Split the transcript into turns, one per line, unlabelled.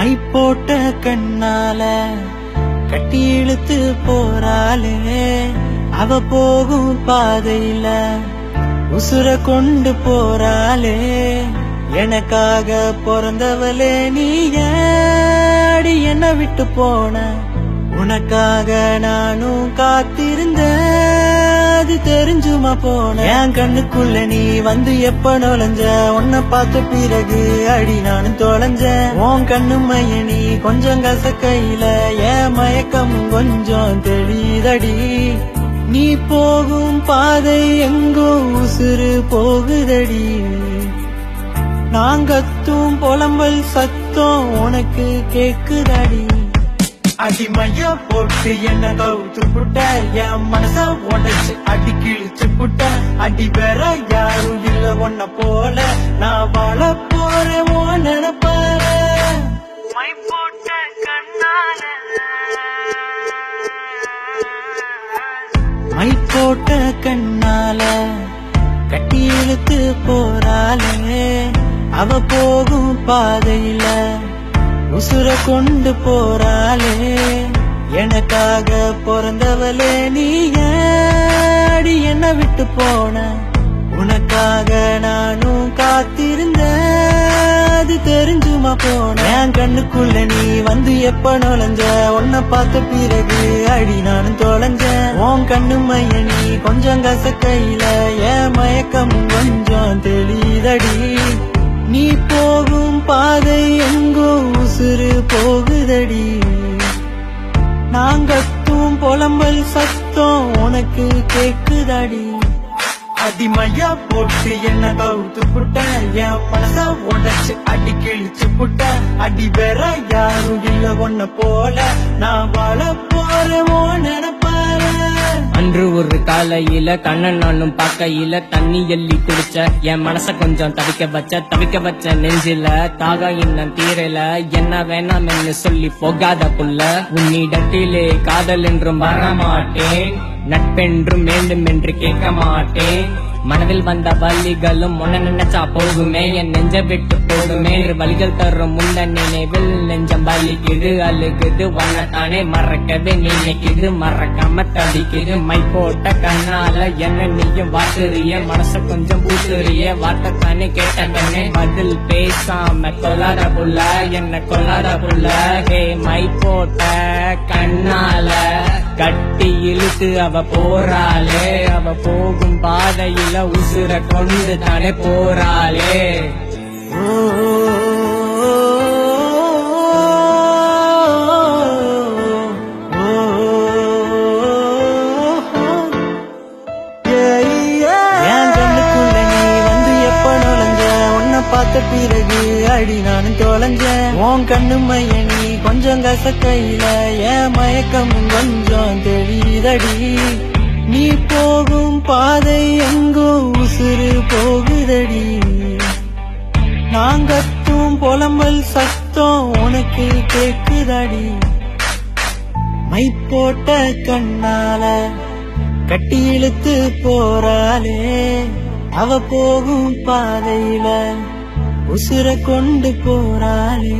My போட்ட கண்ணால கட்டி இழுத்து போறாளே, அவ போகும் பாதையில உசுர கொண்டு போறாளே. எனக்காக பிறந்தவளே நீ ஏடி என்ன விட்டு போன, உனக்காக நானும் காத்திருந்த, அது தெரிஞ்சுமா போன. என் கண்ணுக்குள்ள நீ வந்து எப்ப நுழைஞ்ச, உன்னை பார்த்த பிறகு அடி நானும் தொலைஞ்ச. உன் கண்ணு மைய நீ கொஞ்சம் கசக்கையில என் மயக்கம் கொஞ்சம் தெளிதடி. நீ போகும் பாதை எங்கோ உசுறு போகுதடி. நாங்கத்தும் புலம்பல் சத்தம் உனக்கு கேக்குதடி. அடிமையா போட்டு என்ன கவுத்து புட்ட, என் மனச உடைச்சு அடி கிழிச்சு புட்ட. அடி வேற யாரும் இல்ல ஒன்ன போல, நான் வாழ போறேன் ஓ நினைப்பார. மை போட்ட கண்ணால மை போட்ட கண்ணால கட்டி இழுத்து போறாளே, அவ போகும் பாதையில உசுர கொண்டு போறாளே. எனக்காக பிறந்தவளே நீ ஏடி என்ன விட்டு போன, உனக்காக நானும் காத்திருந்த, அது தெரிஞ்சுமா போன. என் கண்ணுக்குள்ள நீ வந்து எப்ப நுழைஞ்ச, உன்னை பார்த்த பிறகு அடி நானும் தொலைஞ்ச. உன் கண்ணு மைய நீ கொஞ்சம் கசக்கையில என் மயக்கம் கொஞ்சம் தெளிதடி. நீ போகும் பாதை எங்கோ உசுறு போகுதடி. நாங்கத்தும் புலம்பல் சத்தம் உனக்கு கேக்குதடி. அடிமையா போட்டு என்ன கவுத்து புட்ட, என் மனச உடைச்சு அடி கிழிச்சு புட்ட. அடி வேற யாரும் இல்ல ஒன்ன போல, நான் வாழ போறேன் ஓ நினைப்பார.
அன்று ஒரு காலையில கண்ணன் நானும் பார்க்கையில தண்ணி எள்ளி குடிச்ச, என் மனச கொஞ்சம் தவிக்க வச்ச நெஞ்சில தாகம் இன்னும் தீரல. என்ன வேணாம்னு சொல்லி போகாத புள்ள, உன்னிடத்திலே காதல் என்றும் வரமாட்டேன், நட்பென்றும் வேண்டும் என்று கேட்க மாட்டேன். மனதில் வந்த வலிகளும் உன்ன நினைச்சா போகுமே, என் நெஞ்ச விட்டு போடுமே. வலிகள் தரும் முந்த நினைவில் நெஞ்சம் வலிக்குது, அழுகுது, வண்ணத்தானே மறக்கவே நினைக்குது, மறக்காம தவிக்குது. மை போட்ட கண்ணால என்ன நீயும் வாட்டுறிய, மனச கொஞ்சம் பூத்துறிய, வார்த்தைத்தானே கேட்டே பதில் பேசாம கொல்லாத புள்ள, என்ன கொல்லாத புள்ள. ஹே மை போட்ட கண்ணால கட்டி இழுத்து அவ போறாளே, அவ போகும் பாதையில உசுர கொண்டு தானே போறாளே.
பார்த்த பிறகு அடி நானும் தொலைஞ்சேன். உன் கண்ணு மைய நீ கொஞ்சம் கசக்கையில என் மயக்கம் கொஞ்சம் தெளிதடி. நீ போகும் பாதை எங்கோ உசுறு போகுதடி. நாங்கத்தும் புலம்பல் சத்தம் உனக்கு கேக்குதடி. மை போட்ட கண்ணால கட்டி இழுத்து போறாளே, அவ போகும் பாதையில உசுர கொண்டு போறாளே.